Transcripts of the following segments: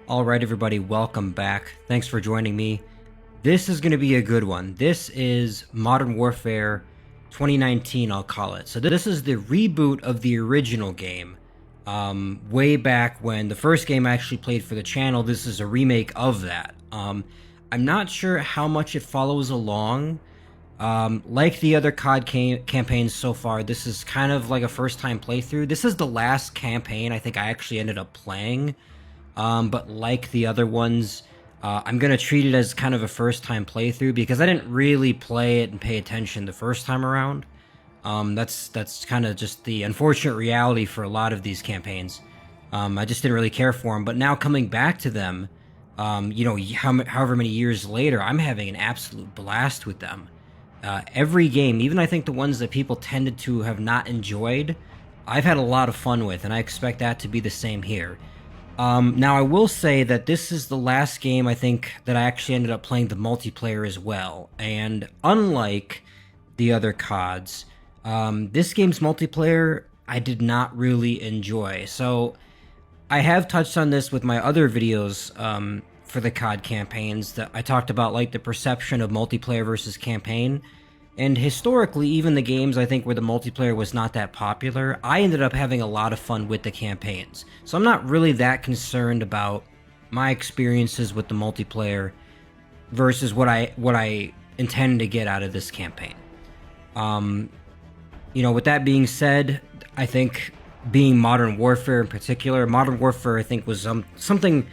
Alright everybody, welcome back. Thanks for joining me. This is going to be a good one. This is Modern Warfare 2019, I'll call it. So this is the reboot of the original game. Way back when the first game I actually played for the channel, this is a remake of that. I'm not sure how much it follows along. Like the other COD campaigns so far, this is kind of like a first-time playthrough. This is the last campaign I think I actually ended up playing. But like the other ones, I'm going to treat it as kind of a first-time playthrough because I didn't really play it and pay attention the first time around. That's kind of just the unfortunate reality for a lot of these campaigns. I just didn't really care for them. But now coming back to them, you know, however many years later, I'm having an absolute blast with them. Every game, even I think the ones that people tended to have not enjoyed, I've had a lot of fun with, and I expect that to be the same here. Now I will say that this is the last game I think that I actually ended up playing the multiplayer as well, and unlike the other CODs, this game's multiplayer I did not really enjoy. So I have touched on this with my other videos for the COD campaigns that I talked about, like the perception of multiplayer versus campaign. And historically, even the games I think where the multiplayer was not that popular, I ended up having a lot of fun with the campaigns. So I'm not really that concerned about my experiences with the multiplayer versus what I intend to get out of this campaign. You know, with that being said, I think being Modern Warfare in particular, Modern Warfare I think was something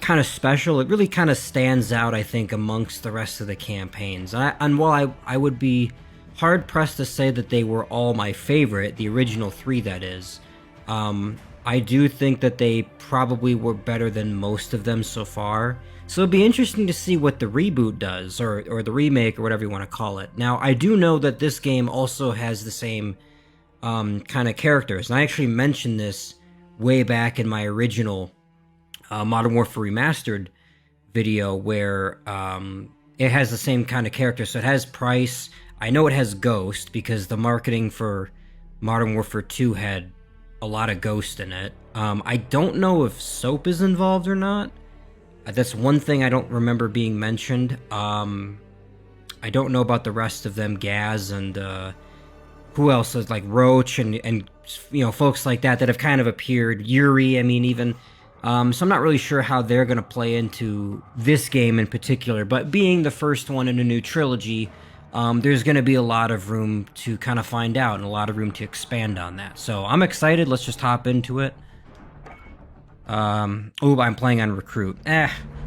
kind of special. It really kind of stands out, I think, amongst the rest of the campaigns. And while I would be hard-pressed to say that they were all my favorite, the original three that is, I do think that they probably were better than most of them so far. So it'll be interesting to see what the reboot does, or the remake, or whatever you want to call it. Now, I do know that this game also has the same kind of characters, and I actually mentioned this way back in my original Modern Warfare Remastered video, where it has the same kind of character. So it has Price. I know it has Ghost because the marketing for Modern Warfare 2 had a lot of Ghost in it. I don't know if Soap is involved or not. That's one thing I don't remember being mentioned. I don't know about the rest of them, Gaz and who else is like Roach and you know, folks like that have kind of appeared. Yuri, I mean, even. So I'm not really sure how they're going to play into this game in particular, but being the first one in a new trilogy, there's going to be a lot of room to kind of find out and a lot of room to expand on that. So I'm excited. Let's just hop into it. Oh, I'm playing on Recruit.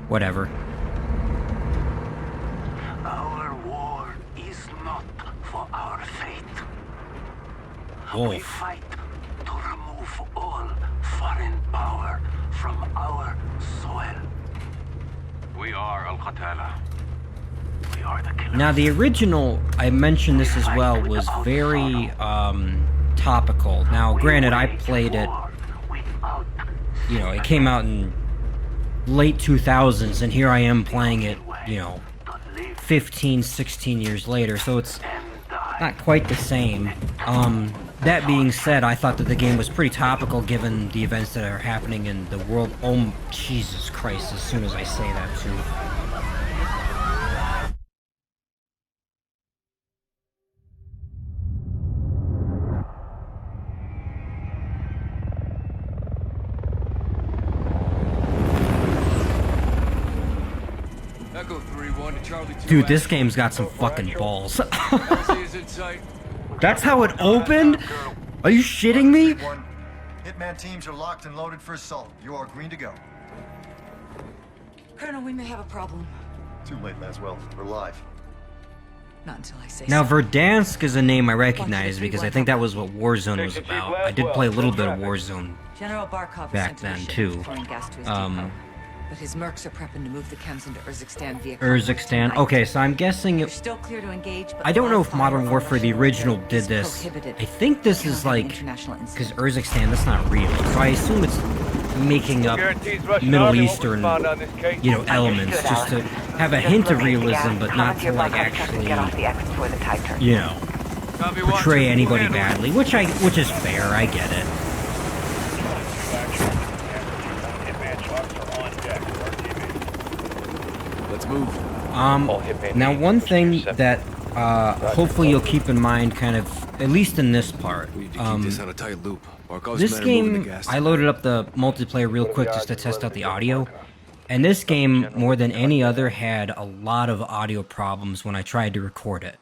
Whatever. Our war is not for our fate. Wolf. We fight to remove all foreign power from our soil. We are Al-Qatala. We are the killers. Now, the original, I mentioned this as well, was very topical. Now, granted, I played it, you know, it came out in late 2000s, and here I am playing it, you know, 15, 16 years later, so it's not quite the same. That being said, I thought that the game was pretty topical given the events that are happening in the world. Oh, Jesus Christ, as soon as I say that, too. Dude, this game's got some fucking balls. That's how it opened? Are you shitting me? Hitman teams are locked and loaded for assault. You are green to go. Colonel, we may have a problem. Too late, Laswell. We're live. Not until I say Now, so. Verdansk is a name I recognize because I think that was what Warzone was about. I did play a little bit of Warzone General Barkov back is sent to a then, ship too. pouring gas to his depot. But his mercs are prepping to move the chems into Urzikstan via Urzikstan. Okay, so I'm guessing You're it... still clear to engage, but I don't know if fire Modern from Warfare, the Russian original, air did is this. prohibited. I think this is Cannot have like... international Because incident. Urzikstan, that's not real. So I assume it's making up Middle Eastern, you know, elements just to have a hint of realism, but not to, like, actually, you know, portray anybody badly, which is fair. I get it. Let's move. Now one thing that hopefully you'll keep in mind, kind of at least in this part. We need to keep this on a tight loop. Barkov's This men are moving the game, gas I loaded up the multiplayer real quick just to test out the audio. And this game, more than any other, had a lot of audio problems when I tried to record it.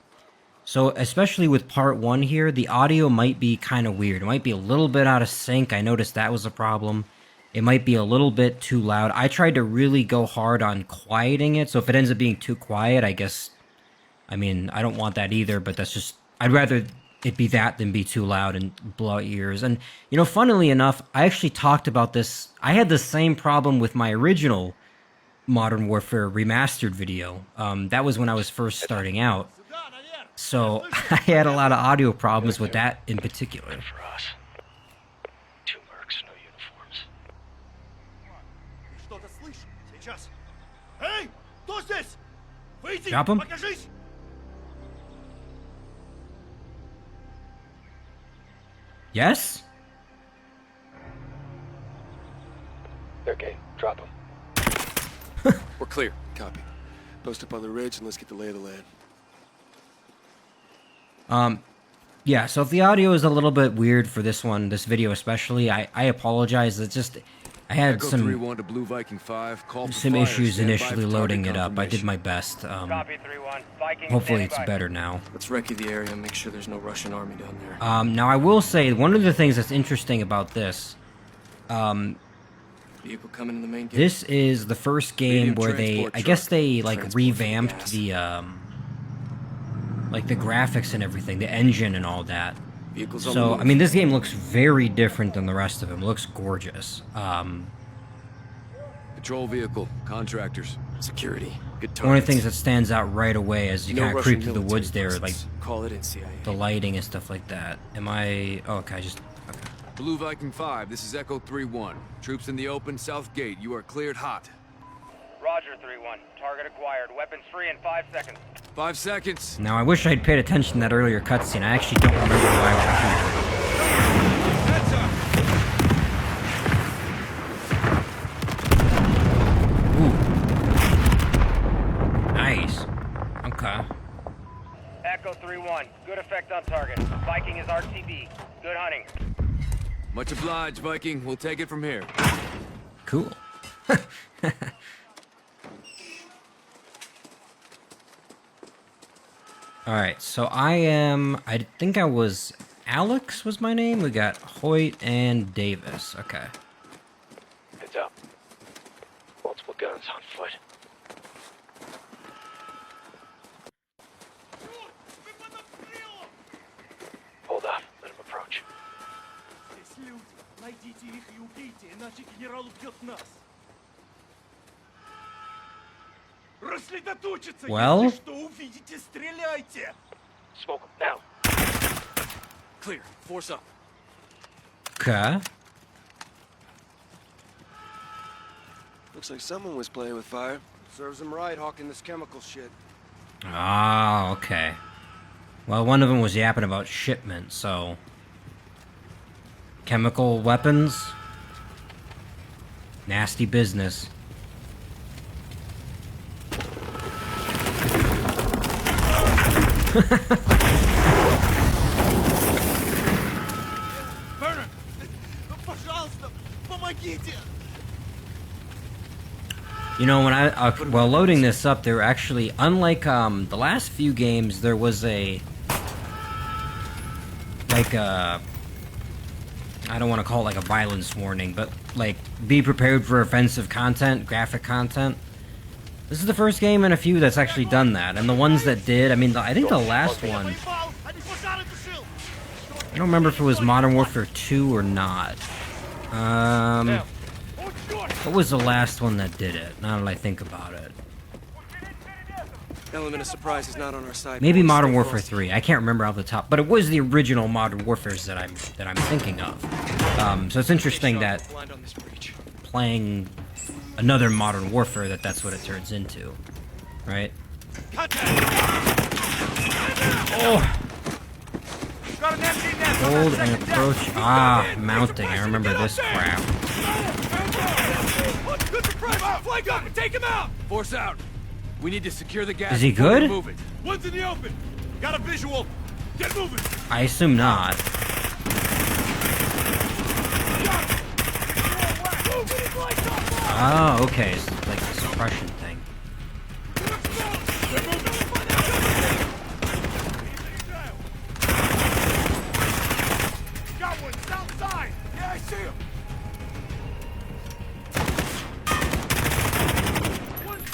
So, especially with part 1 here, the audio might be kind of weird. It might be a little bit out of sync. I noticed that was a problem. It might be a little bit too loud. I tried to really go hard on quieting it, so if it ends up being too quiet, I guess... I mean, I don't want that either, but that's just... I'd rather it be that than be too loud and blow out your ears. And, you know, funnily enough, I actually talked about this. I had the same problem with my original Modern Warfare Remastered video. That was when I was first starting out. So, I had a lot of audio problems with that in particular. For us. 2 mercs, no uniforms. Что-то слышь? Сейчас. Эй, кто здесь? Выйди, Drop him. покажись. Yes? They're game. Drop them. We're clear. Copy. Post up on the ridge and let's get the lay of the land. Yeah, so if the audio is a little bit weird for this one, this video especially, I apologize. It's just, I had Echo some 3-1 to Blue Viking 5. Call for fire. issues Stand by initially for loading target it up. I did confirmation. my best. Copy 3-1. Viking Hopefully standing it's by. better now. Let's recce the area and make sure there's no Russian army down there. Now I will say, one of the things that's interesting about this, Vehicle coming in the main gate. this is the first game Medium where they, transport I guess truck. they like Transport for gas. revamped the, like the graphics and everything, the engine and all that. Vehicles on the So, move. I mean, this game looks very different than the rest of them. It looks gorgeous. Patrol vehicle, contractors, security. Good targets. One of the things that stands out right away as you No kind of Russian creep through the military woods there, like presence. Call it in CIA. the lighting and stuff like that. Am I... Oh, okay, okay. Blue Viking 5, this is Echo 3-1. Troops in the open, south gate. You are cleared hot. Roger 3-1. Target acquired. Weapons free in 5 seconds. 5 seconds. Now, I wish I'd paid attention to that earlier cutscene. I actually don't remember why we're here. Ooh. Nice. Okay. Echo 3-1. Good effect on target. Viking is RTB. Good hunting. Much obliged, Viking. We'll take it from here. Cool. Alright, so I think I was, Alex was my name? We got Hoyt and Davis, okay. Heads up. Multiple guns on foot. Hold off. Let him approach. Здесь люди. Найдите их и убейте, иначе генерал убьет нас. Рассредоточиться! Well? Если что увидите, стреляйте! Smoke him now. Clear. Force up. Okay. Looks like someone was playing with fire. Serves him right, hawking this chemical shit. Ah, okay. Well, one of them was yapping about shipment, so... Chemical weapons? Nasty business. Burner! Пожалуйста, помогите! You know, when while loading this up, there were actually, unlike the last few games, there was a, like a, I don't want to call it like a violence warning, but like, be prepared for offensive content, graphic content. This is the first game in a few that's actually done that, and the ones that did, I mean, I think the last one, I don't remember if it was Modern Warfare 2 or not. What was the last one that did it? Now that I think about it. Element of surprise is not on our side. Maybe boys. Modern Stay Warfare close. 3. I can't remember off the top, but it was the original Modern Warfares that I'm thinking of. So it's interesting that Blind on this breach. playing another Modern Warfare that's what it turns into, right? Oh, hold and approach. Ah, mounting. I remember this crap. Flank up and take him out! Force out! We need to secure the gas. Is he before we good? Move it. One's in the open. Got a visual. Get moving. I assume not. Oh, okay. It's like a suppression thing. Got one south side. Yeah, I see him.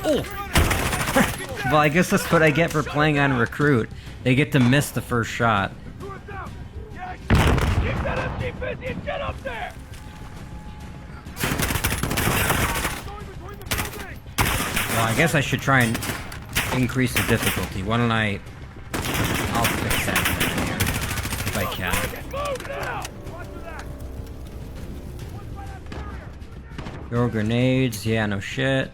Oh! Well, I guess that's what I get for playing on Recruit. They get to miss the first shot. Keep that empty busy and get up there. Well, I guess I should try and increase the difficulty. Why don't I... I'll fix that thing here, if I can. Move now. Throw grenades. Yeah, no shit.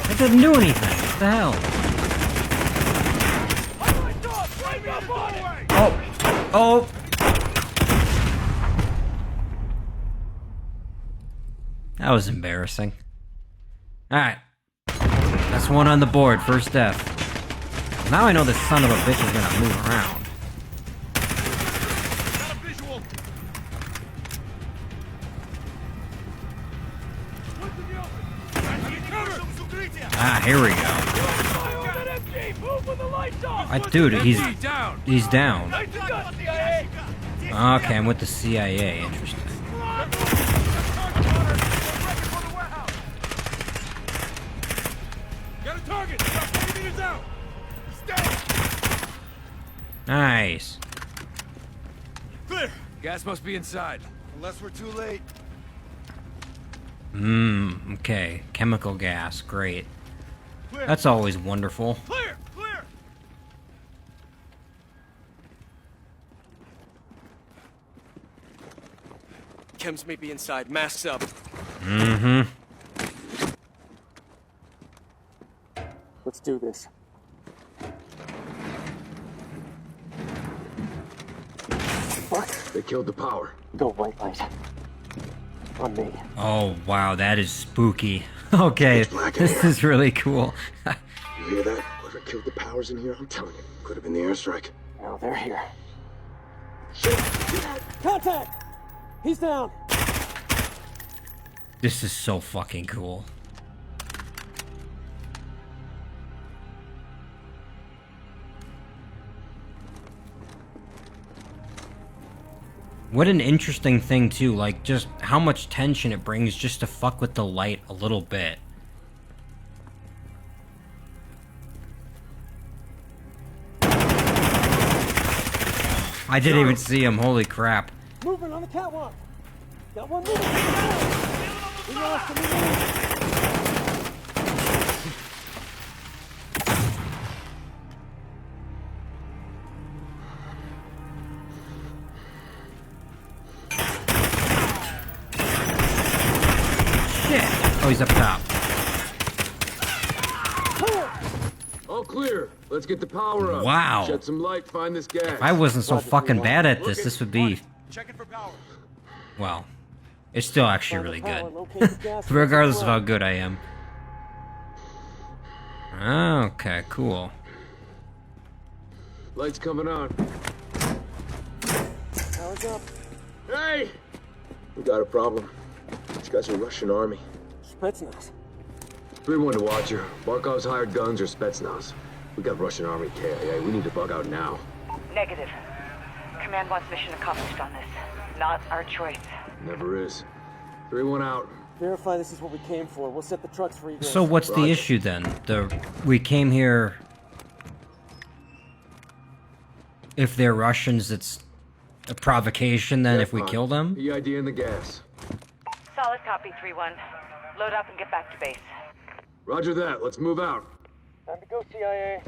That doesn't do anything. What the hell? Oh! Oh! That was embarrassing. Alright. That's one on the board. First death. Now I know this son of a bitch is gonna move around. Got a visual. One's in the open. Ah, here we go. Move when the lights off. Dude, he's down. he's down. Nice and done, CIA. Okay, I'm with the CIA. Interesting. Got a target. About 40 meters out. Stay. Nice. Clear. Gas must be inside. Unless we're too late. Okay. Chemical gas. Great. Clear. That's always wonderful. Clear. Clear. Chems may be inside. Masks up. Mm-hmm. Let's do this. Fuck. They killed the power. Go white light. On me. Oh, wow. That is spooky. Okay. This is really cool. You hear that? Whoever killed the powers in here, I'm telling you, could have been the airstrike. Now they're here. Contact! He's down. This is so fucking cool. What an interesting thing too, like just how much tension it brings just to fuck with the light a little bit. I didn't even see him, holy crap. Moving on the catwalk. Got one moving. We lost him. Shit! Oh, he's up top. All clear. Let's get the power up. Wow. Shed some light. Find this gas. If I wasn't so fucking bad at this, this would be... Checking for power. Well, it's still actually really good. Regardless of how good I am. Okay, cool. Lights coming on. Power's up. Hey! We got a problem. These guys are Russian army. Spetsnaz. 3-1 to Watcher. Barkov's hired guns or Spetsnaz. We got Russian army KIA. We need to bug out now. Negative. Command wants mission accomplished on this. Not our choice. Never is. 3-1 out. Verify this is what we came for. We'll set the trucks for egress. So what's the issue then? We came here... If they're Russians, it's a provocation then if we kill them? PID in the gas. Solid copy, 3-1. Load up and get back to base. Roger that. Let's move out. Time to go, CIA.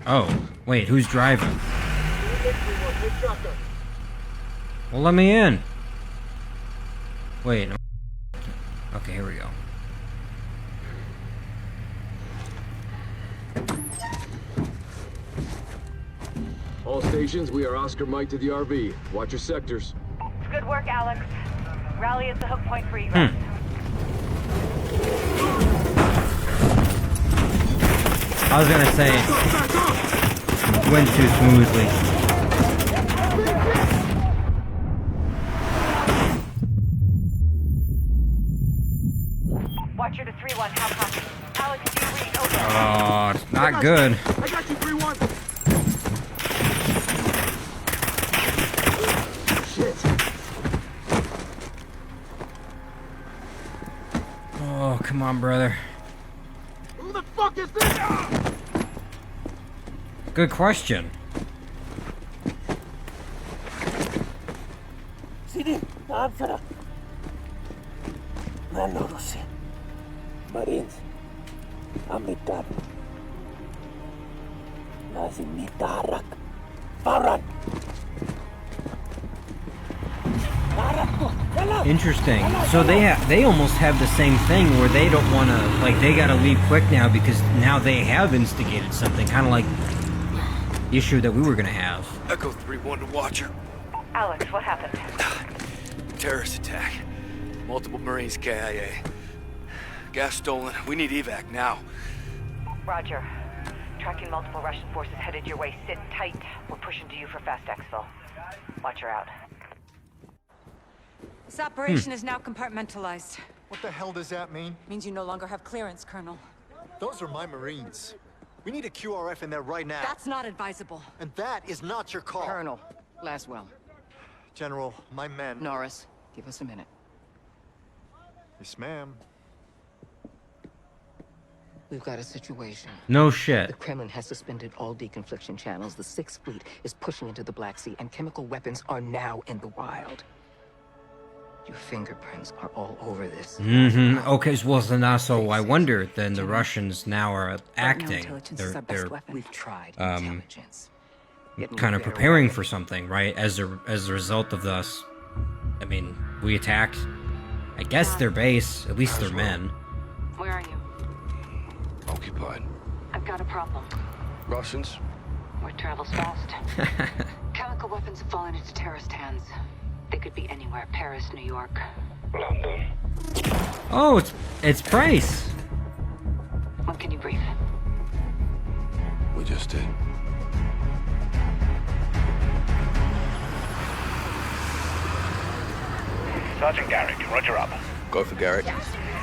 Oh, wait, who's driving? Well, let me in. Wait. No. Okay, here we go. All stations, we are Oscar Mike to the RV. Watch your sectors. Good work, Alex. Rally at the hook point for egress. I was gonna say, went too smoothly. Watcher to 3-1, how copy? Alex, do you read? Over. Oh, it's not good. I got you, 3-1. Oh, come on, brother. Who the fuck is this? Good question. سيدي تعال بسرعة. ما لنا روسيا. مارينز. عم يتعبوا. لازم نتحرك. فورا. تحركوا. يلا. Interesting. So they almost have the same thing where they don't want to, like, they got to leave quick now because now they have instigated something, kind of like the issue that we were going to have. Echo 3-1 to Watcher. Alex, what happened? Terrorist attack. Multiple Marines KIA. Gas stolen. We need evac now. Roger. Tracking multiple Russian forces headed your way. Sit tight. We're pushing to you for fast exfil. Watcher out. This operation is now compartmentalized. What the hell does that mean? Means you no longer have clearance, Colonel. Those are my Marines. We need a QRF in there right now. That's not advisable. And that is not your call. Colonel, Laswell. General, my men... Norris, give us a minute. Yes, ma'am. We've got a situation. No shit. The Kremlin has suspended all deconfliction channels. The Sixth Fleet is pushing into the Black Sea, and chemical weapons are now in the wild. Your fingerprints are all over this. Mm-hmm. Okay, well, then also, I wonder, then the Russians now are acting. They're We've tried intelligence. kind of preparing for something, right? As a result of this, I mean, we attacked, I guess, their base, at least their men. Where are you? Occupied. I've got a problem. Russians? Where travel's fast. Chemical weapons have fallen into terrorist hands. They could be anywhere. Paris, New York. London. Oh, it's Price. When can you brief? We just did. Sergeant Garrick, roger up. Go for Garrick.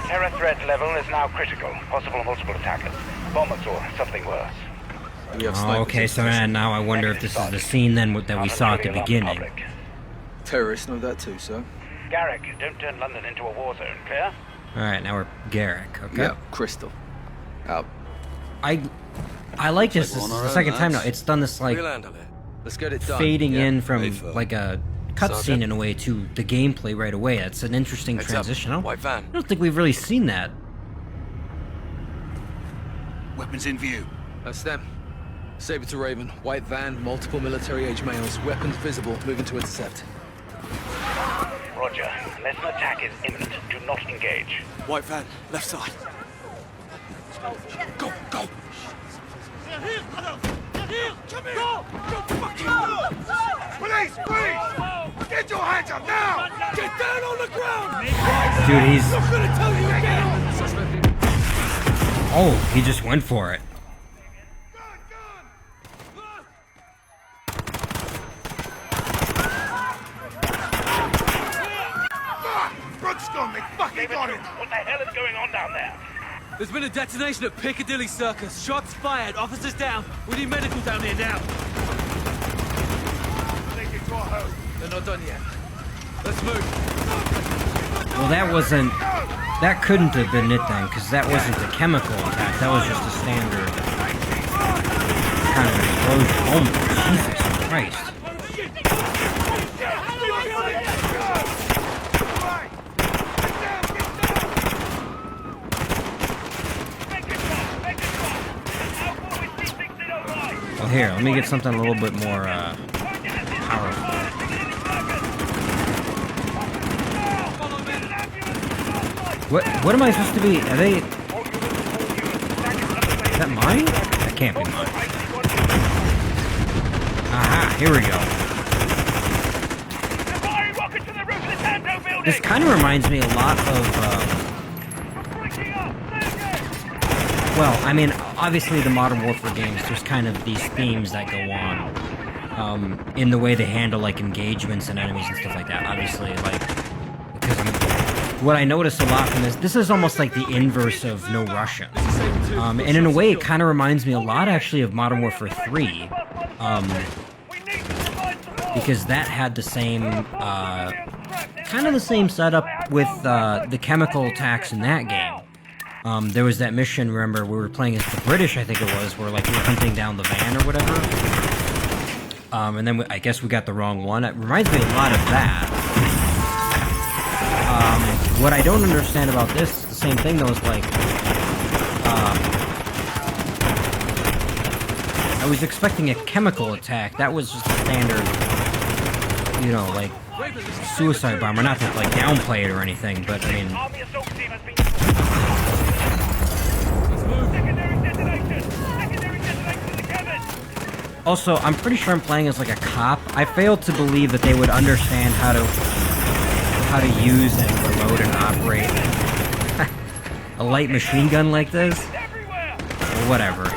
Terror threat level is now critical. Possible multiple attackers. Bombers or something worse. We have Oh, snipers okay, in so position. now I wonder if this is the scene then that we saw at the beginning. Terrorists know that too, sir. Garrick, don't turn London into a war zone, clear? Alright, now we're Garrick, okay? Yeah, Crystal. Out. I like this. This is We're on the our second own, time now. lads. It's done this, like, We'll handle it. Let's get it done. fading Yeah, in from, Mayfield. like, a cutscene Sergeant. in a way to the gameplay right away. That's an interesting Heads up. transition. I White van. don't think we've really seen that. Weapons in view. That's them. Saber to Raven. White van, multiple military-age males. Weapons visible. Moving to intercept. Roger. Unless an attack is imminent, do not engage. White van, left side. Go, go! They're here, brother! They're here! Come here! Go! Go fucking move! Police, please! Get your hands up now! Get down on the ground! Dude, he's... I'm not gonna tell you again! Suspect. Oh, he just went for it. Brooks got me fucking got him! What the hell is going on down there? There's been a detonation at Piccadilly Circus. Shots fired. Officers down. We need medical down here now. Take it to our home. They're not done yet. Let's move. Well, that wasn't... That couldn't have been it then, because that wasn't a chemical attack. That was just a standard kind of explosion. Oh, Jesus Christ. Well, here, let me get something a little bit more powerful. What am I supposed to be? Are they... Is that mine? That can't be mine. Aha! Here we go. This kind of reminds me a lot of, well, I mean, obviously the Modern Warfare games, there's kind of these themes that go on, in the way they handle, like, engagements and enemies and stuff like that. Obviously, like, because what I noticed a lot from this is almost like the inverse of No Russian. And in a way, it kind of reminds me a lot, actually, of Modern Warfare 3. Because that had the same, kind of the same setup with the chemical attacks in that game. There was that mission, remember, we were playing as the British, I think it was, where like we were hunting down the van or whatever. And then I guess we got the wrong one. It reminds me a lot of that. What I don't understand about this, the same thing though, is like, I was expecting a chemical attack. That was just a standard, you know, like, suicide bomber. Not to, like, downplay it or anything, but, I mean... Also, I'm pretty sure I'm playing as, like, a cop. I fail to believe that they would understand how to use and reload and operate a light machine gun like this. Or whatever.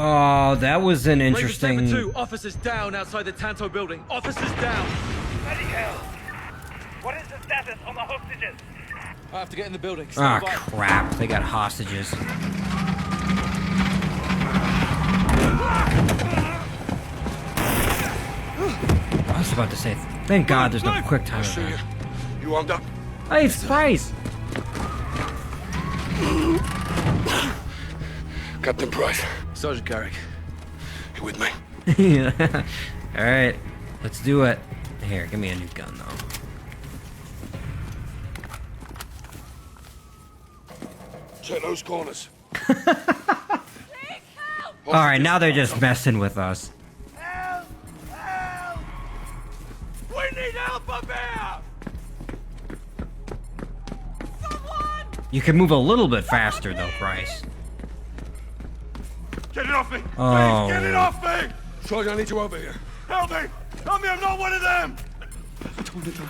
Oh, that was an interesting... Ranger 2, officers down outside the Tanto building. Officers down. Bloody hell. What is the status on the hostages? I have to get in the building. Oh, crap. They got hostages. I was about to say, thank God there's no quick time event. You armed up? Hey, it's Price! Captain Price. Sergeant Garrick. You with me? Yeah. Alright, let's do it. Here, give me a new gun, though. Check those corners. Alright, now they're just messing with us. Help! Help! We need help up here! Someone! You can move a little bit faster, though, Price. Get it off me! Oh. Please, get it off me! Sergeant, I need you over here. Help me! Help me, I'm not one of them! I don't want to die.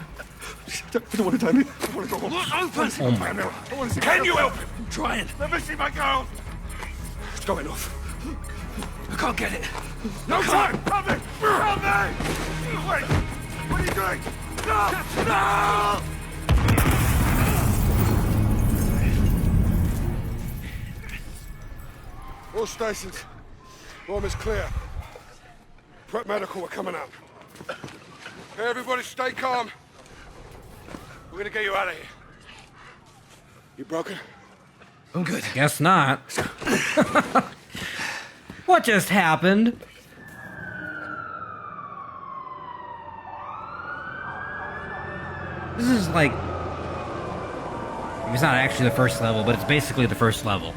I don't want to die. I want to go home. Look, open! Oh my God. I want to see. Can you help me? I'm trying. Let me see my girl. It's going off. I can't get it. No time! Help me! Help me! Wait! What are you doing? No! No! All stations. Room is clear. Prep medical, we're coming up. Hey, everybody stay calm. We're gonna get you out of here. You broken? I'm good. Guess not. What just happened? This is like... It's not actually the first level, but it's basically the first level.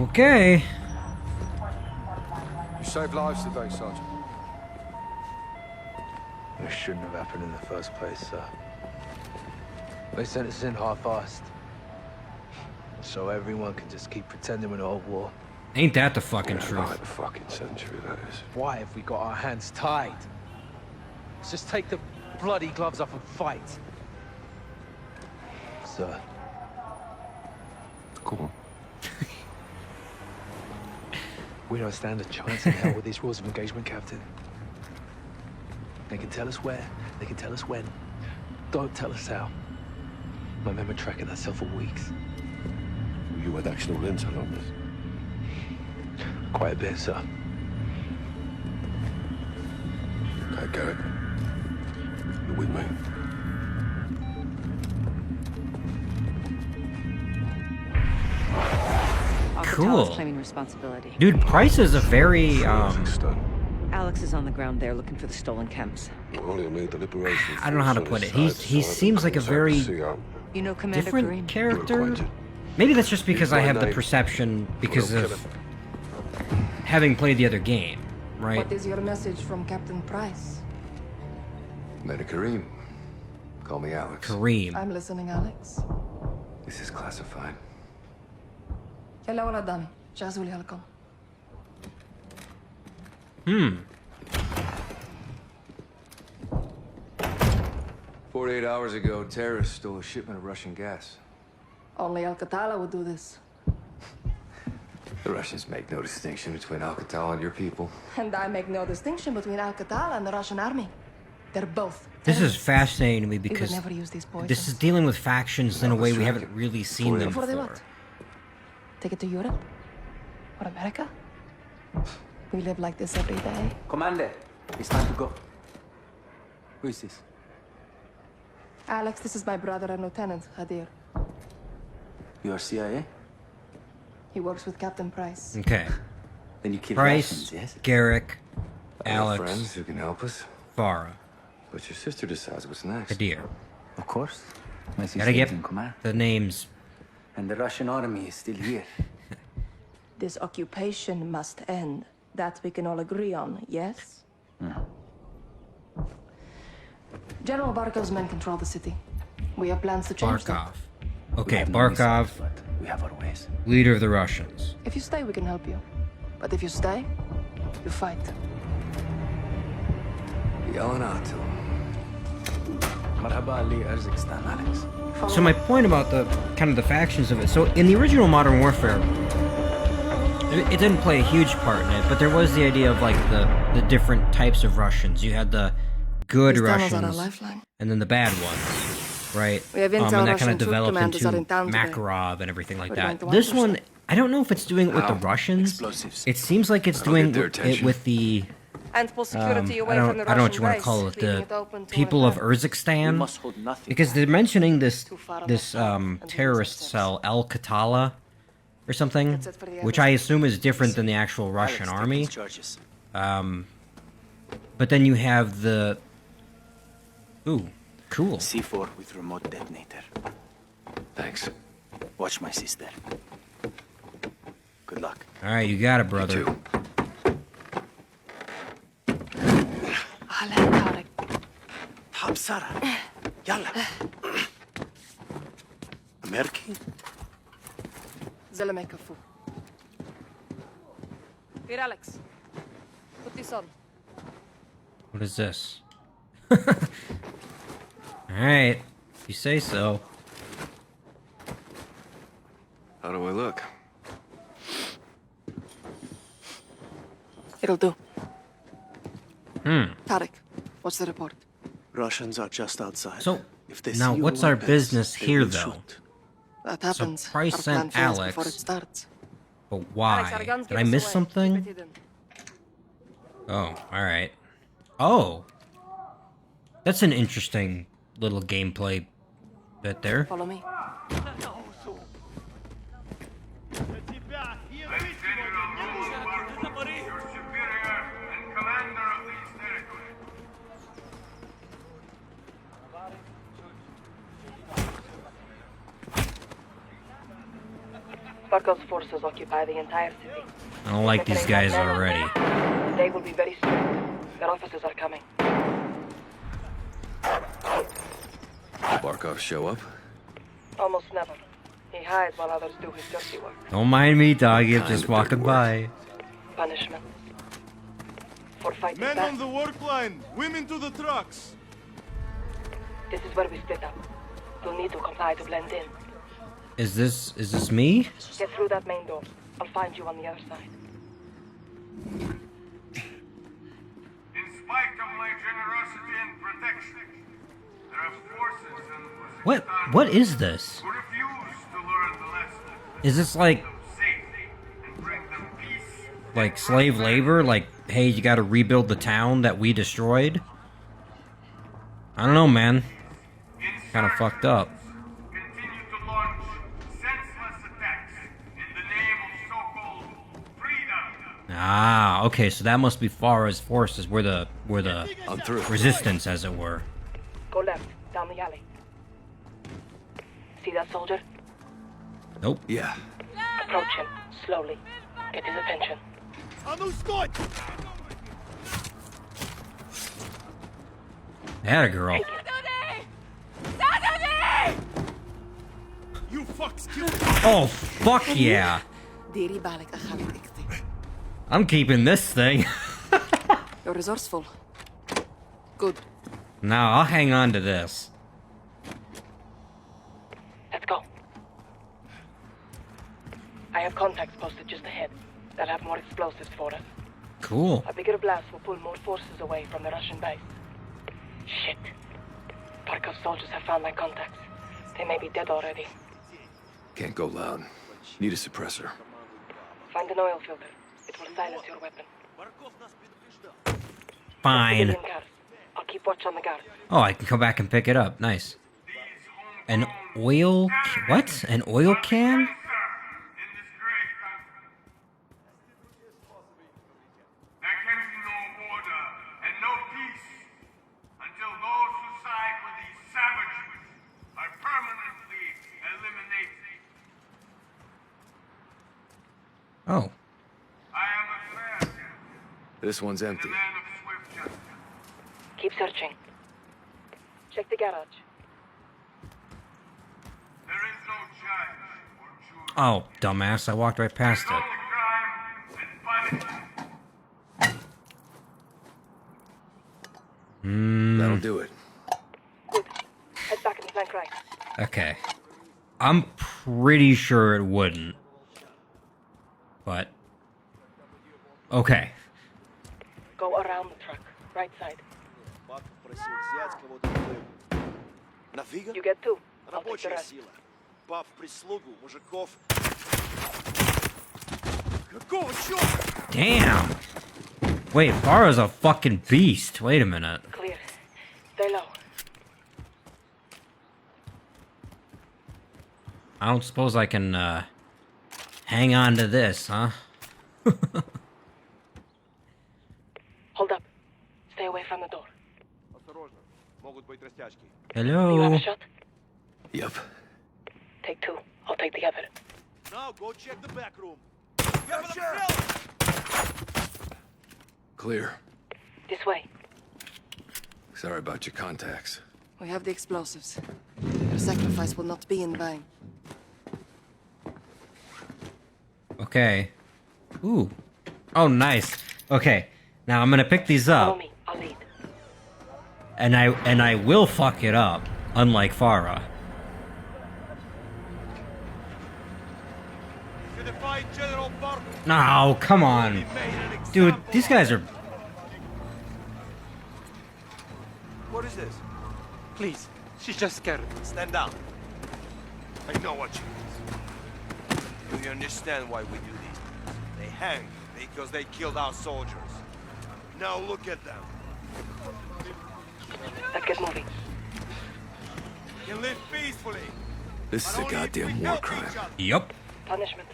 Okay. You saved lives today, Sergeant. It shouldn't have happened in the first place, sir. They sent us in half-assed. So everyone can just keep pretending we're not at war. Ain't that the fucking Yeah, truth? right, the fucking century, that is. Why have we got our hands tied? Let's just take the bloody gloves off and fight. Sir. Go on. We don't stand a chance in hell with these rules of engagement, Captain. They can tell us where, they can tell us when. Don't tell us how. I remember tracking that cell for weeks. You had actual intel on this? Quite a bit, sir. Okay, Garrett. You're with me. Cool. Claiming responsibility. Dude, Price is a very, Alex is on the ground there looking for the stolen chems. I don't know how to put it. He seems like a very You know Commander different Kareem? character. Maybe that's just because I have the perception because of having played the other game, right? What is your message from Captain Price? Commander Kareem. Call me Alex. Kareem. I'm listening, Alex. This is classified. يلا ولا قدامي جهزوا لي هالكم. 48 hours ago, terrorists stole a shipment of Russian gas. Only Al-Qatala would do this. The Russians make no distinction between Alcatel and your people. And I make no distinction between Al-Qatala and the Russian army. They're both. This is fascinating to me because we would never use these poisons. this is dealing with factions in a way we haven't really seen them Before they before. what? Take it to Europe? Or America? We live like this every day. Commander, it's time to go. Who is this? Alex, this is my brother and Lieutenant, Hadir. You are CIA? He works with Captain Price. Okay. Then you kill Price, Russians, yes? Garrick, I have Alex, friends who can help us. Farah, But your sister decides what's next. Hadir. Of course. My sister Gotta is get in command. the names. And the Russian army is still here. This occupation must end. That we can all agree on, yes? General Barkov's men control the city. We have plans to change them. Barkov. Okay, Barkov, We have our ways. leader of the Russians. If you stay, we can help you. But if you stay, you fight. Yelling out to him. Marhaba Ali Urzikstan, Alex. So my point about the kind of the factions of it. So in the original Modern Warfare, it didn't play a huge part in it, but there was the idea of like the different types of Russians. You had the good These tunnels are our Russians, lifeline. and then the bad ones, right? We have intel and that kind Russian of troop developed commanders into are in town today. Makarov and everything like We're going that. to This ambush one, I don't know if it's doing it with the Russians. Explosives. It seems like it's That'll doing get their it attention. with the And pull security away I from the don't know what Russian you want to base, call it, leaving the it open to people of attack. We Urzikstan, must hold nothing. because they're mentioning this far this enough south and terrorist lose access. cell Al-Qatala or something, That's it for the which I assume is different than the actual Russian Alex, take army. these charges. But then you have the cool. C4 with remote detonator. Thanks. Watch my sister. Good luck. All right, you got it, brother. Too. Hab Sarah. Yalla. American? زلمة كفو. Here, Alex. Put this on. What is this? All right, if you say so. How do I look? It'll do. Hmm. Tarek, what's the report? Russians are just outside. So If they now, see what's your our weapons, business they here, will though? shoot. That happens. Price Our plan sent fails Alex. before it starts. But why? Alex, our guns Did give I us miss away. something? Keep it hidden. Oh, all right. Oh, that's an interesting little gameplay bit there. Follow me. Barkov's forces occupy the entire city. I don't like these guys already. They will be very strict. Their officers are coming. Barkov show up? Almost never. He hides while others do his dirty work. Don't mind me, doggy. I'm Kinda just walking dirty by. Punishment. For fighting Men back. on the work line! Women to the trucks! This is where we split up. You'll need to comply to blend in. Is this me? Get through that main door. I'll find you on the other side. In spite of my generosity and protection, there are forces in What is this? who refuse to learn the lesson Is this like of safety and bring them peace. like slave labor? Like, hey, you got to rebuild the town that we destroyed? I don't know, man. Kind of fucked up. Continue to launch senseless attacks in the name of so-called freedom. Ah, okay. So that must be Farah's forces. We're the I'm through. resistance, as it were. Go left, down the alley. See that soldier? Nope. Yeah. Approach him, slowly. Get his attention. That a girl. You Oh, fuck yeah. I'm keeping this thing. You're resourceful. Good. Now I'll hang on to this. Let's go. I have contacts posted just ahead. They'll have more explosives for us. Cool. A bigger blast will pull more forces away from the Russian base. Shit. Barkov's soldiers have found my contacts. They may be dead already. Can't go loud. Need a suppressor. Find an oil filter. It will silence your weapon. Fine. I'll keep watch on the guard. Oh, I can come back and pick it up. Nice. An oil... What? An oil can? Oh. This one's empty. Keep searching. Check the garage. Oh, dumbass. I walked right past it. That'll do it. Good. Head back and flank right. Okay. I'm pretty sure it wouldn't. But... Okay. Go around the truck. Right side. You get two. I'll take the rest. Damn! Wait, Farah's a fucking beast. Wait a minute. Clear. Stay low. I don't suppose I can, hang on to this, huh? Hold up. Stay away from the door. Hello? You have a shot? Yep. Take two. I'll take the other. Now go check the back room. Clear. This way. Sorry about your contacts. We have the explosives. Your sacrifice will not be in vain. Okay. Ooh. Oh, nice. Okay. Now I'm gonna pick these Follow up. me. I'll lead. And I will fuck it up, unlike Farah. No, come on. Dude, these guys are... What is this? Please, she's just scared. Stand down. I know what you mean. Do you understand why we do these? They hang because they killed our soldiers. Now look at them. Let's get moving. You live peacefully. This is a goddamn war crime. Yup. Punishment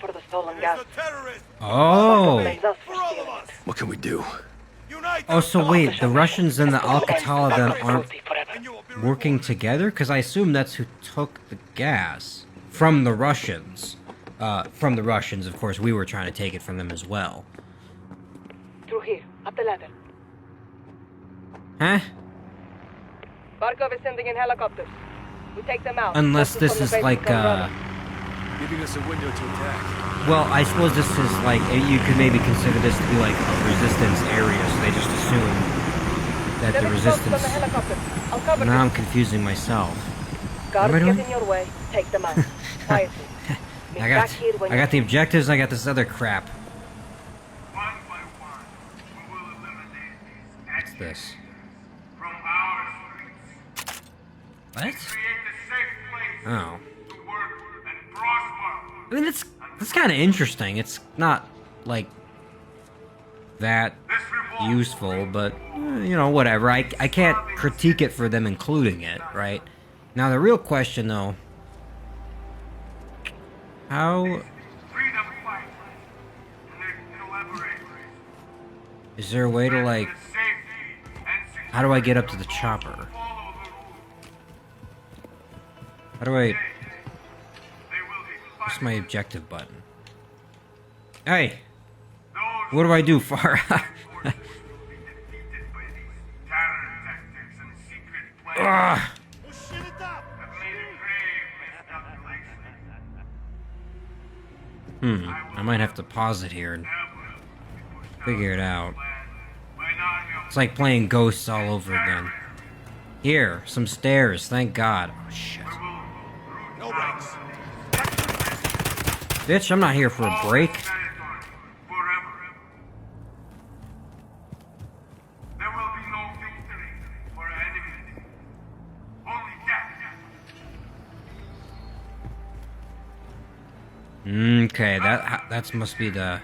for the stolen gas. Oh. What can we do? Oh, so wait, the Russians and the Alcatala then aren't working together? Because I assume that's who took the gas. From the Russians. From the Russians, of course, we were trying to take it from them as well. Through here. Up the ladder. Huh? Barkov is sending in helicopters. We take them out. Unless this is like, Giving us a window to attack. well, I suppose this is like, you could maybe consider this to be like a resistance area, so they just assume that the resistance... I'll cover Now I'm confusing myself. Guards What am I get doing? in your way. Take them out. Quietly. I got the objectives, I got this other crap. What's this? What? Oh. I mean, it's kind of interesting. It's not, like, that useful, but, you know, whatever. I can't critique it for them including it, right? Now, the real question, though... How... Is there a way to, like... How do I get up to the chopper? How do I... What's my objective button? Hey! What do I do, Farah? I might have to pause it here and figure it out. It's like playing Ghosts all over again. Here, some stairs, thank God. Oh, shit. No breaks. Bitch, I'm not here for a break. Okay, that must be the...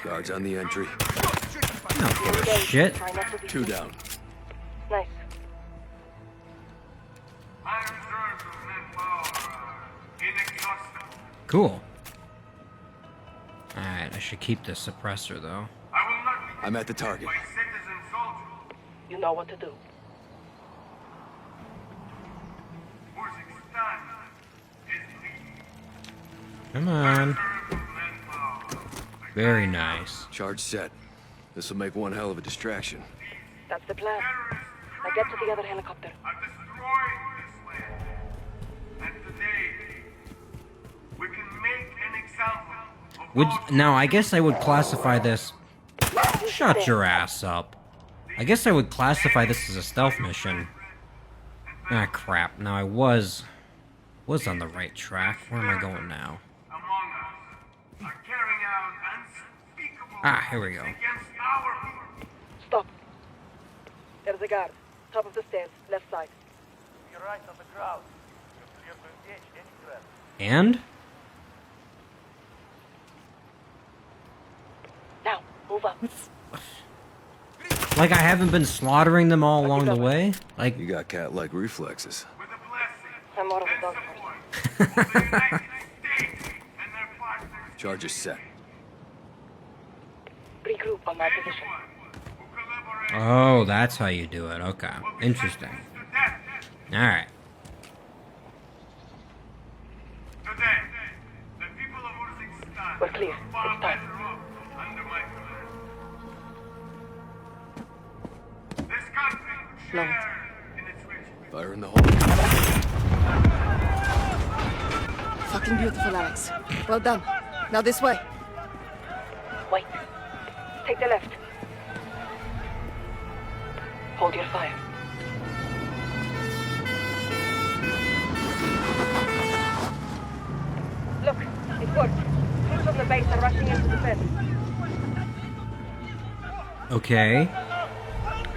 Guards on the entry. I don't give a shit. 2 down. Nice. Cool. Alright, I should keep this suppressor though. I'm at the target. You know what to do. Come on. Very nice. Charge set. This will make one hell of a distraction. That's the plan. Now get to the other helicopter. Now I guess I would classify this... Shut your ass up. I guess I would classify this as a stealth mission. Ah, crap. Now I was on the right track. Where am I going now? Ah, here we go. Stop. There's a guard. Top of the stairs, left side. You're right on the crowd. You're clear to engage any threat. And? Now, move up. Like I haven't been slaughtering them all along the way? Like... You got cat-like reflexes. I'm more of a dog person. Charge is set. Regroup on my position. Oh, that's how you do it. Okay. Interesting. Alright. We're clear. It's time. Long. Fire in the hole. Fucking beautiful, Alex. Well done. Now this way. Wait. Take the left. Hold your fire. Look, it worked. Troops on the base are rushing into the fence. Okay.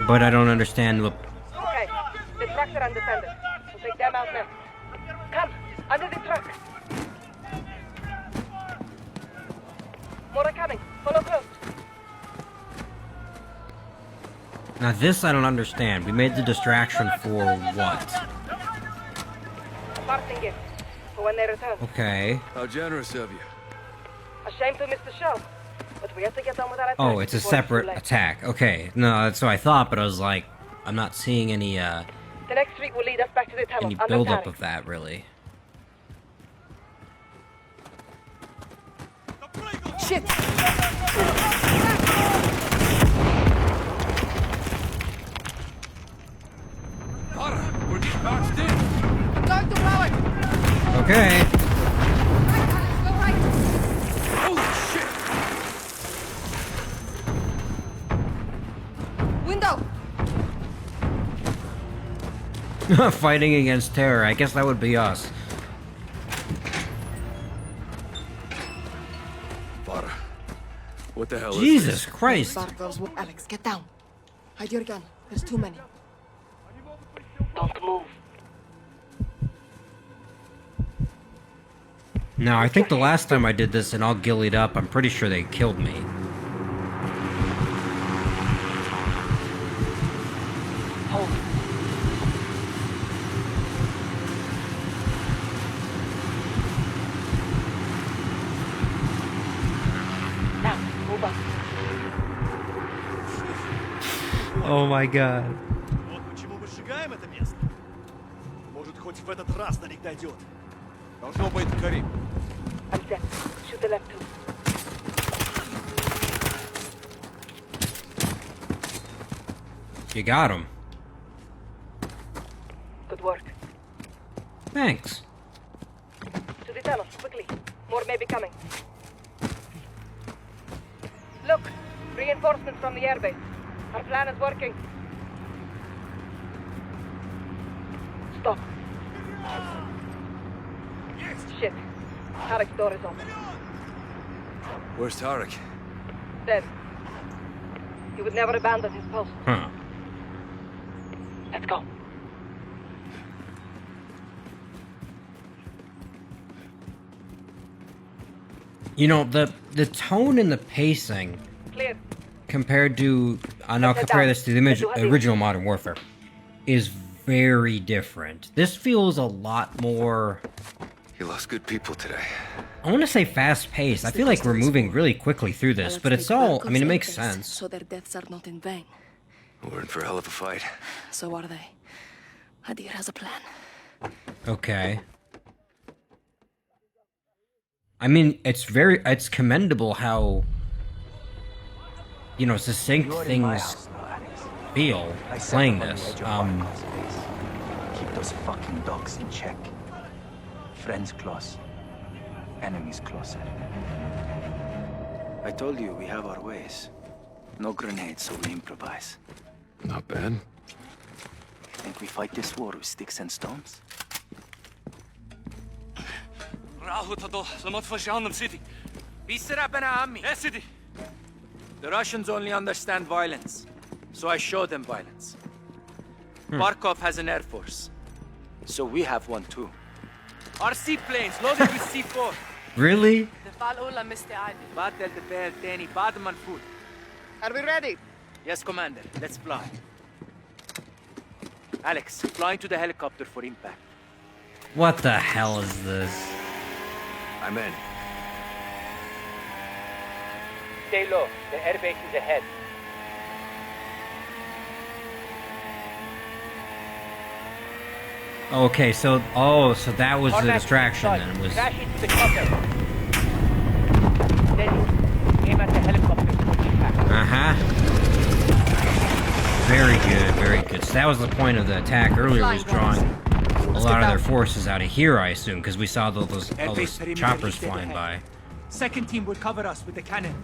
But I don't understand what... Okay, the trucks are undefended. We'll take them out next. Come, under the truck. More are coming. Follow close. Now this I don't understand. We made the distraction for what? A parting gift for when they return. Okay. How generous of you. A shame to miss the show, but we have to get on with our attack. Oh, it's a separate attack. Okay. No, that's what I thought, but I was like, I'm not seeing any, The next street will lead us back to the tunnel. any build-up of that, really. Shit! We're getting boxed in. I'm going to blow it! Okay. Go right! Holy shit! Window! Fighting against terror. I guess that would be us. Vara. What the hell Jesus is this? Christ. Alex, get down. Hide your gun. There's too many. Don't move. Now, I think the last time I did this and all gillied up, I'm pretty sure they killed me. Hold. Now, move up. Oh my god. Вот почему мы сжигаем это место. Может, хоть в этот раз на них дойдет. Должно быть, Карим. I'm set. Shoot the left too. You got him. Good work. Thanks. To the tunnel, quickly. More may be coming. Look, reinforcements from the airbase. Our plan is working. Stop. Shit. Tarek's door is open. Where's Tarek? Dead. He would never abandon his post. Huh. Let's go. You know, the tone and the pacing Clear. compared to, and I'll compare this to the original Modern Warfare, is very different. This feels a lot more... You lost good people today. I want to say fast-paced. I feel like we're moving really quickly through this, but it's all... I mean, it makes sense. So their deaths are not in vain. We're in for a hell of a fight. So are they. Hadir has a plan. Okay. I mean, it's commendable how, you know, succinct things feel playing this. Keep those fucking dogs in check. Friends close, enemies closer. I told you we have our ways. No grenades, so we improvise. Not bad. Think we fight this war with sticks and stones? city. City. The Russians only understand violence, so I show them violence. Barkov has an air force, so we have one too. Our seaplanes loaded with C4. Really? Are we ready? Yes, Commander. Let's fly. Alex, flying to the helicopter for impact. What the hell is this? I'm in. Stay low. The airbase is ahead. Okay, so that was the distraction then. It was... Crash into the chopper. Steady. Aim at the helicopter. Uh-huh. Very good, very good. So that was the point of the attack earlier, was drawing a lot of their forces out of here, I assume, because we saw all those choppers flying by. Second team would cover us with the cannon.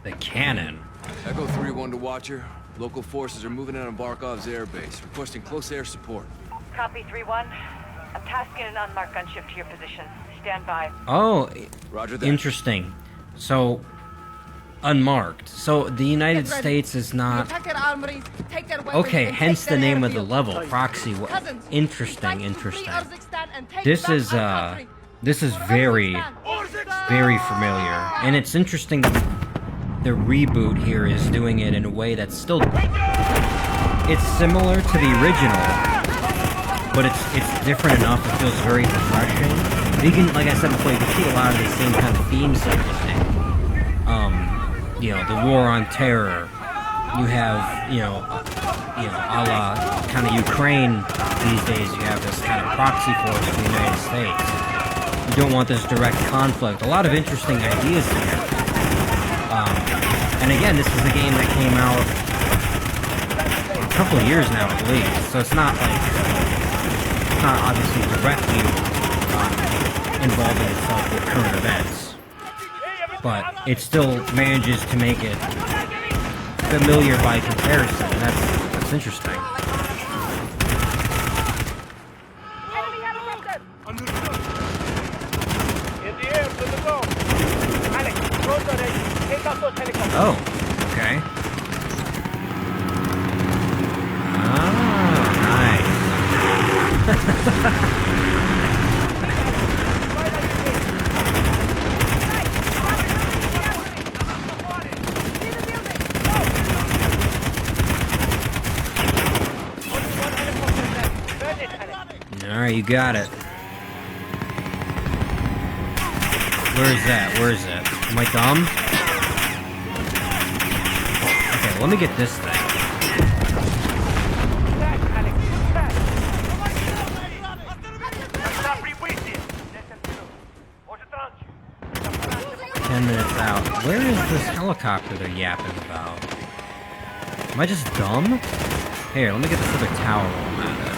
The cannon? Echo 3-1 to Watcher. Local forces are moving in on Barkov's airbase, requesting close air support. Copy 3-1. I'm tasking an unmarked gunship to your position. Stand by. Oh, Roger that. Interesting. So, unmarked. So the United States is not... Okay, hence the name of the level, Proxy War. Interesting, interesting. This is very, very familiar. And it's interesting that the reboot here is doing it in a way that's still... It's similar to the original, but it's different enough. It feels very refreshing. You can, like I said before, you can see a lot of the same kind of themes here. You know, the war on terror. You have, you know, a la kind of Ukraine these days. You have this kind of proxy force for the United States. You don't want this direct conflict. A lot of interesting ideas here. And again, this is a game that came out a couple of years now, at least. So it's not like, it's not obviously directly involving itself with current events. But it still manages to make it familiar by comparison, and that's interesting. Enemy helicopter! In the air, to the go! Alex, drones are ready. Take out those helicopters. Oh, okay. Ah, nice. Alright, you got it. Where is that? Where is it? Am I dumb? Okay, let me get this thing. 10 minutes out. Where is this helicopter they're yapping about? Am I just dumb? Here, let me get this other tower while I'm at it.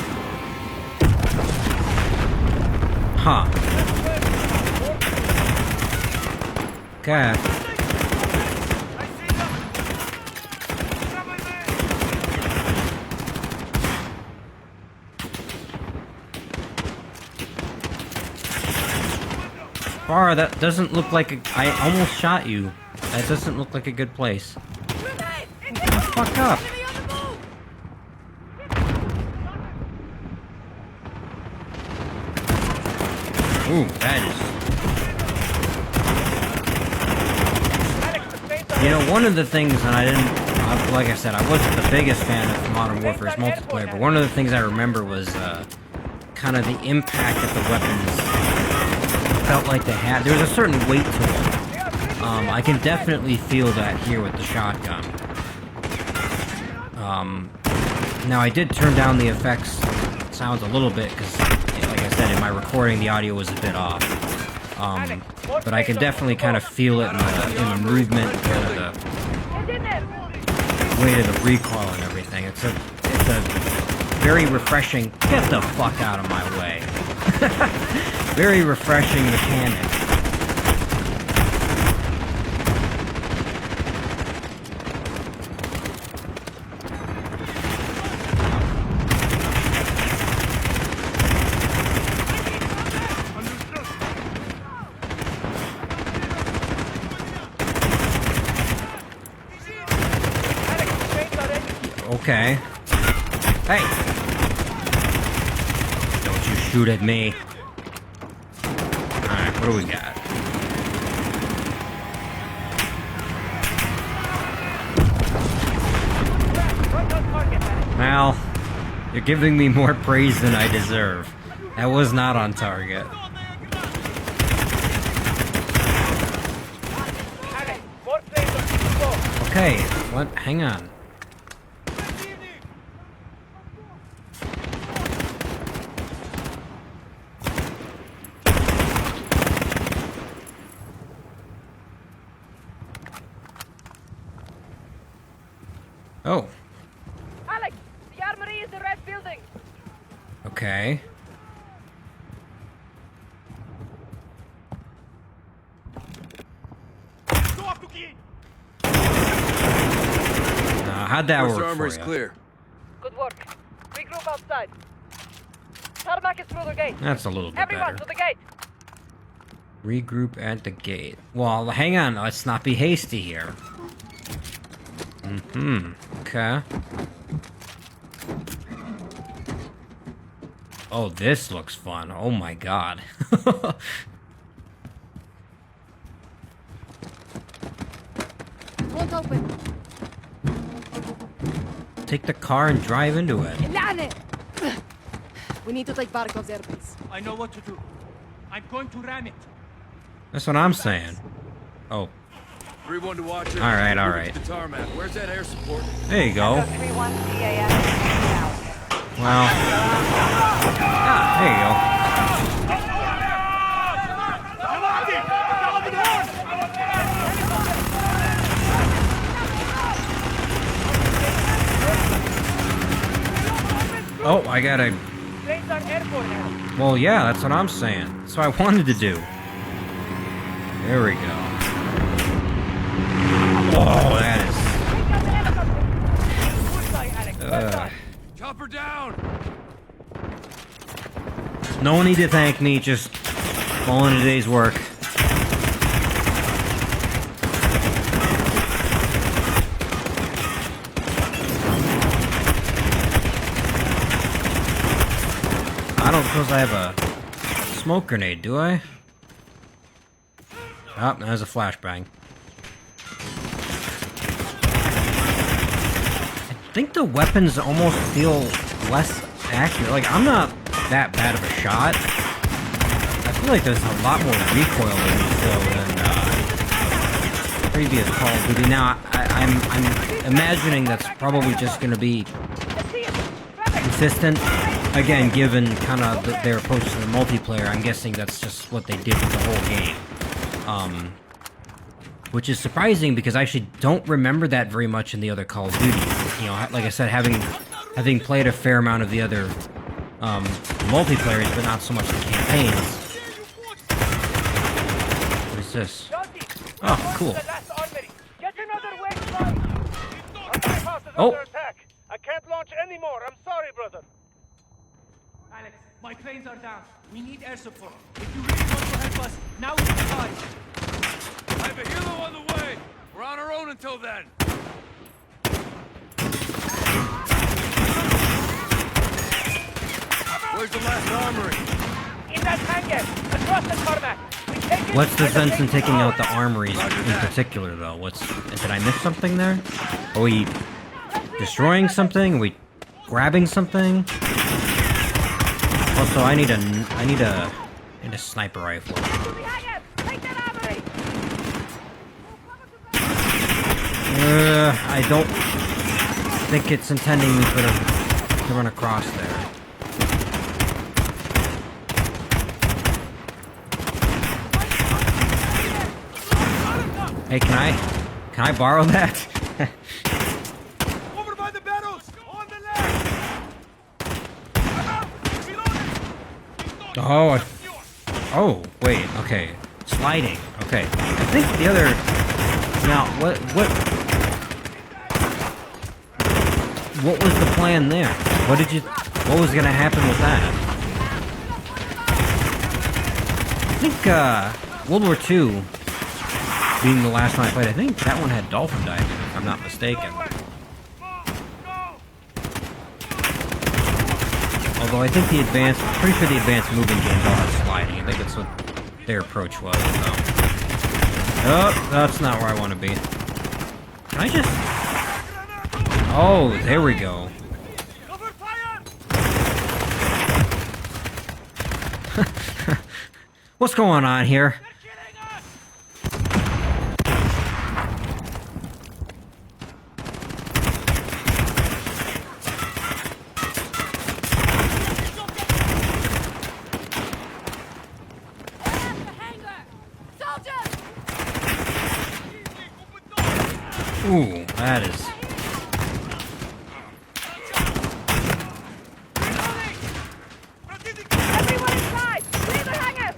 Huh. Okay. Bar, that doesn't look like a... I almost shot you. That doesn't look like a good place. Fuck up. Ooh, that is... You know, one of the things, and I didn't... like I said, I wasn't the biggest fan of Modern Warfare's multiplayer, but one of the things I remember was kind of the impact that the weapons felt like they had. There was a certain weight to them. I can definitely feel that here with the shotgun. Now I did turn down the effects sounds a little bit because, like I said, in my recording the audio was a bit off. But I can definitely kind of feel it in the movement, kind of the weight of the recoil and everything. It's a very refreshing. Get the fuck out of my way. Very refreshing mechanic. Okay. Hey! Don't you shoot at me. Alright, what do we got? Well, you're giving me more praise than I deserve. That was not on target. Okay, what? Hang on. Oh. Alex, the armory is the red building. Okay. How'd that work? First armory's clear. Good work. Regroup outside. Tarmac is through the gate. That's a little bit Everyone better. to the gate. Regroup at the gate. Well, hang on. Let's not be hasty here. Okay. Oh, this looks fun. Oh my god. Won't open. Take the car and drive into it. We need to take Barkov's airbase. I know what to do. I'm going to ram it. That's what I'm saying. Oh. 3-1 to Watcher. Alright, Moving alright. to the tarmac. Where's that air support? There you go. Echo 3-1 DAS. Well. There you go. Oh, I gotta... Well, yeah, that's what I'm saying. That's what I wanted to do. There we go. Oh, that is... Chopper down! No need to thank me, just falling a day's work. I don't suppose I have a smoke grenade, do I? Oh, there's a flashbang. I think the weapons almost feel less accurate. Like, I'm not that bad of a shot. I feel like there's a lot more recoil in this though than previous Call of Duty. Now, I'm imagining that's probably just going to be consistent. Again, given kind of their approach to the multiplayer, I'm guessing that's just what they did with the whole game. Which is surprising because I actually don't remember that very much in the other Call of Duty. You know, like I said, having played a fair amount of the other multiplayers, but not so much the campaigns. What is this? Oh, cool. Get another way flight! Our bypass is Oh. under attack. I can't launch anymore. I'm sorry, brother. Alex, my planes are down. We need air support. If you really want to help us, now is the time. I have a helo on the way. We're on our own until then. Where's the last armory? In that hangar, across the tarmac. What's the sense in taking out the armories in particular, though? Did I miss something there? Are we destroying something? Are we grabbing something? Also, I need a sniper rifle. I don't think it's intending me to run across there. Hey, can I borrow that? Over by the barrels! On the left! Oh, wait, okay. Sliding, okay. I think the other... Now, what was the plan there? What was gonna happen with that? I think, World War II, being the last one I played, I think that one had dolphin diving, if I'm not mistaken. Although I think pretty sure the advanced moving games all have sliding. I think that's what their approach was. So. Oh, that's not where I want to be. Can I just... Oh, there we go. What's going on here? Ooh, that is... Everyone inside! Clear the hangar!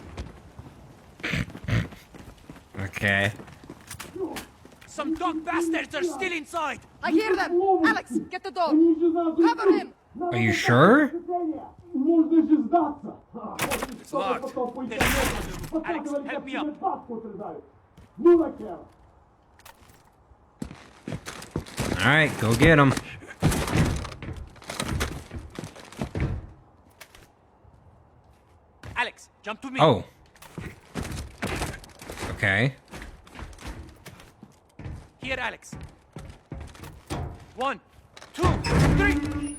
Okay. Some dog bastards are still inside! I hear them! Alex, get the door! Cover him! Are you sure? It's locked. Alex, help me up. Alright, go get him. Alex, jump to me. Oh. Okay. Here, Alex. 1, 2, 3.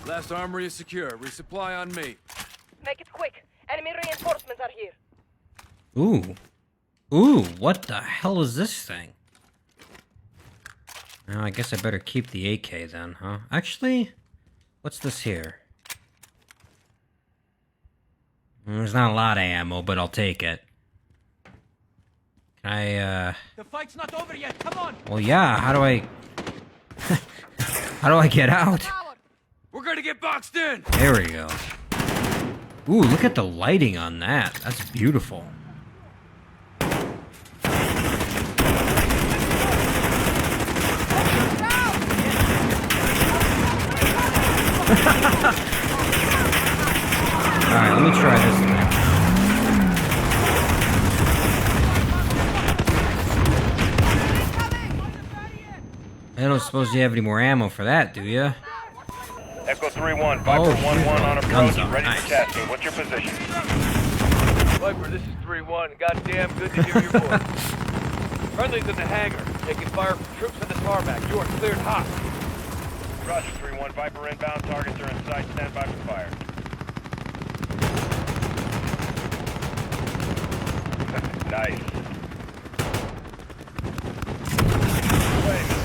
Last armory is secure. Resupply on me. Make it quick. Enemy reinforcements are here. Ooh. Ooh, what the hell is this thing? Well, I guess I better keep the AK then, huh? Actually, what's this here? There's not a lot of ammo, but I'll take it. Can I, The fight's not over yet. Come on. Well, yeah, how do I... How do I get out? We're gonna get boxed in! There we go. Ooh, look at the lighting on that. That's beautiful. Alright, let me try this thing. I don't suppose you have any more ammo for that, do you? Echo 3-1, Viper 1-1 on approach, ready nice. for tasking. What's your position? Viper, this is 3-1. Goddamn good to hear your voice. Friendly's in the hangar, taking fire from troops on the tarmac. You are cleared hot. Roger, 3-1, Viper inbound. Targets are in sight. Stand by for fire. Nice.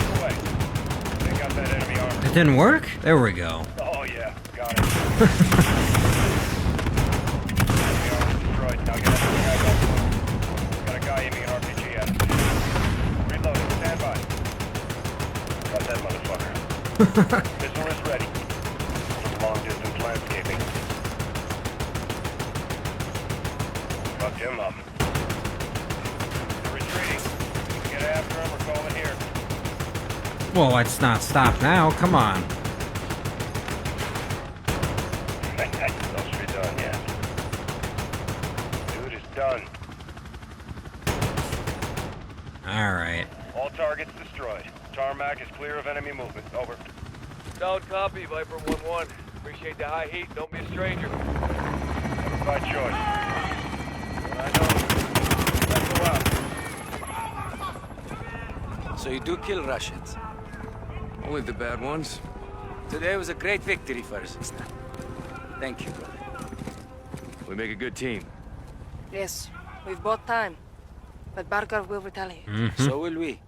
Away. Take out that enemy armor. It didn't work? There we go. Oh yeah, got it. Enemy armor destroyed. Now get up to the guy back. Got a guy aiming an RPG at him. Reloading. Stand by. Got that motherfucker. Missile is ready. Some long distance escaping. Fucked him up. They're retreating. Get after him or call it here. Well, let's not stop now. Come on. No shit done yet. Dude is done. Alright. All targets destroyed. Tarmac is clear of enemy movement. Over. Sound copy, Viper 1-1. Appreciate the high heat. Don't be a stranger. Never by choice. I know. Let's go out. So you do kill Russians? Only the bad ones. Today was a great victory for Urzikstan. Thank you, brother. We make a good team. Yes, we've bought time. But Barkov will retaliate. So will we.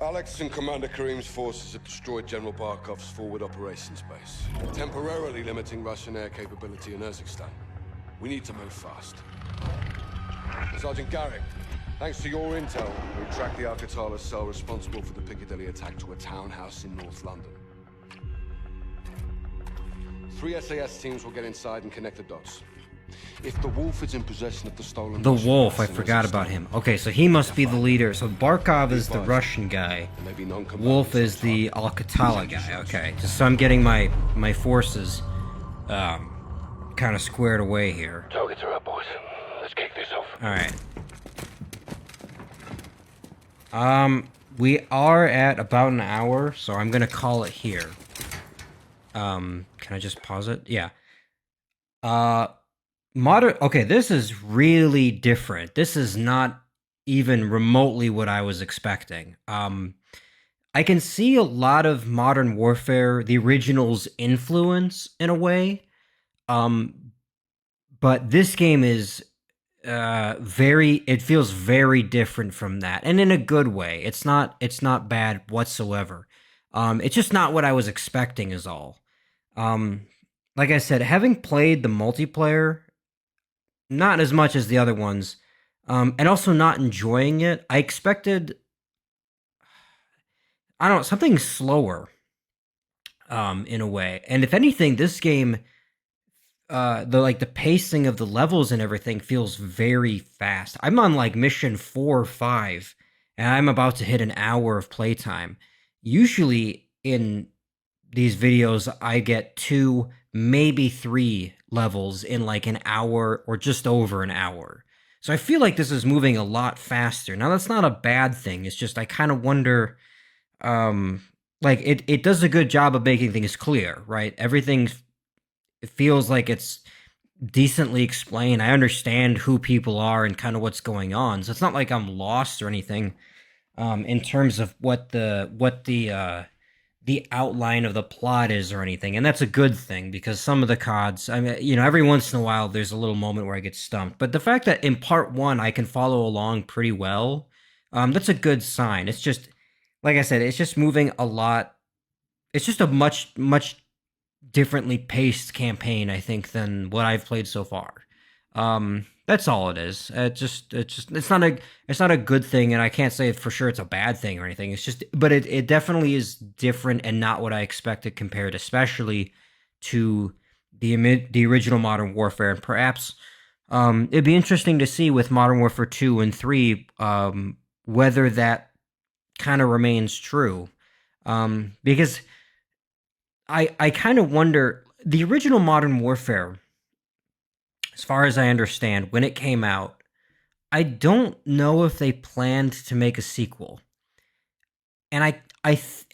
Alex and Commander Karim's forces have destroyed General Barkov's forward operations base, temporarily limiting Russian air capability in Urzikstan. We need to move fast. Sergeant Garrick, thanks to your intel, we tracked the Al-Qatala cell responsible for the Piccadilly attack to a townhouse in North London. 3 SAS teams will get inside and connect the dots. If the Wolf is in possession of the stolen... The Wolf, I forgot about him. Okay, so he must be the leader. So Barkov is the Russian guy. Wolf is the Al-Qatala guy. Okay, so I'm getting my forces kind of squared away here. Targets are up, boys. Let's kick this off. Alright. We are at about an hour, so I'm gonna call it here. Can I just pause it? Yeah. Okay, this is really different. This is not even remotely what I was expecting. I can see a lot of Modern Warfare, the original's influence in a way. But this game is it feels very different from that, and in a good way. It's not bad whatsoever. It's just not what I was expecting is all. Like I said, having played the multiplayer, not as much as the other ones, and also not enjoying it, I expected, I don't know, something slower, in a way. And if anything, this game, the pacing of the levels and everything feels very fast. I'm on like mission 4 or 5, and I'm about to hit an hour of playtime. Usually in these videos, I get 2, maybe 3 levels in like an hour or just over an hour. So I feel like this is moving a lot faster. Now that's not a bad thing. It's just I kind of wonder, like it does a good job of making things clear, right? Everything, it feels like it's decently explained. I understand who people are and kind of what's going on. So it's not like I'm lost or anything, in terms of what the outline of the plot is or anything. And that's a good thing, because some of the CODs, I mean, you know, every once in a while there's a little moment where I get stumped. But the fact that in part 1 I can follow along pretty well, that's a good sign. It's just, like I said, it's just moving a lot. It's just a much differently paced campaign, I think, than what I've played so far. That's all it is. It's not a good thing, and I can't say for sure it's a bad thing or anything. It's just, but it definitely is different and not what I expected, compared especially to the original Modern Warfare. And perhaps it'd be interesting to see with Modern Warfare 2 and 3 whether that kind of remains true, because I kind of wonder, the original Modern Warfare, as far as I understand, when it came out, I don't know if they planned to make a sequel. And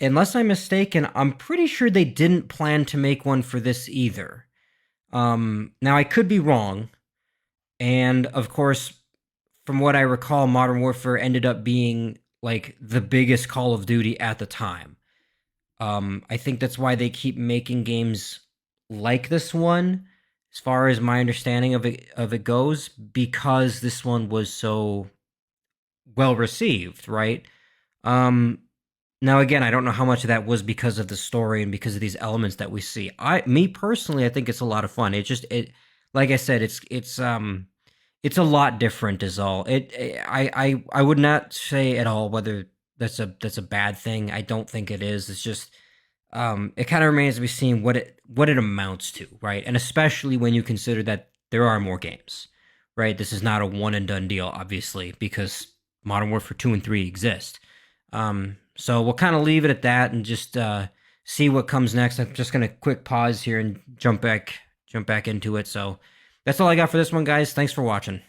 unless I'm mistaken, I'm pretty sure they didn't plan to make one for this either. Now I could be wrong. And of course, from what I recall, Modern Warfare ended up being like the biggest Call of Duty at the time. I think that's why they keep making games like this one, as far as my understanding of it goes, because this one was so well received, right? Now again, I don't know how much of that was because of the story and because of these elements that we see. Me personally, I think it's a lot of fun. Like I said, it's a lot different is all. I would not say at all whether that's a bad thing. I don't think it is. It's just it kind of remains to be seen what it amounts to, right? And especially when you consider that there are more games, right? This is not a one and done deal, obviously, because Modern Warfare 2 and 3 exist. So we'll kind of leave it at that and just see what comes next. I'm just gonna quick pause here and jump back into it. So that's all I got for this one, guys. Thanks for watching.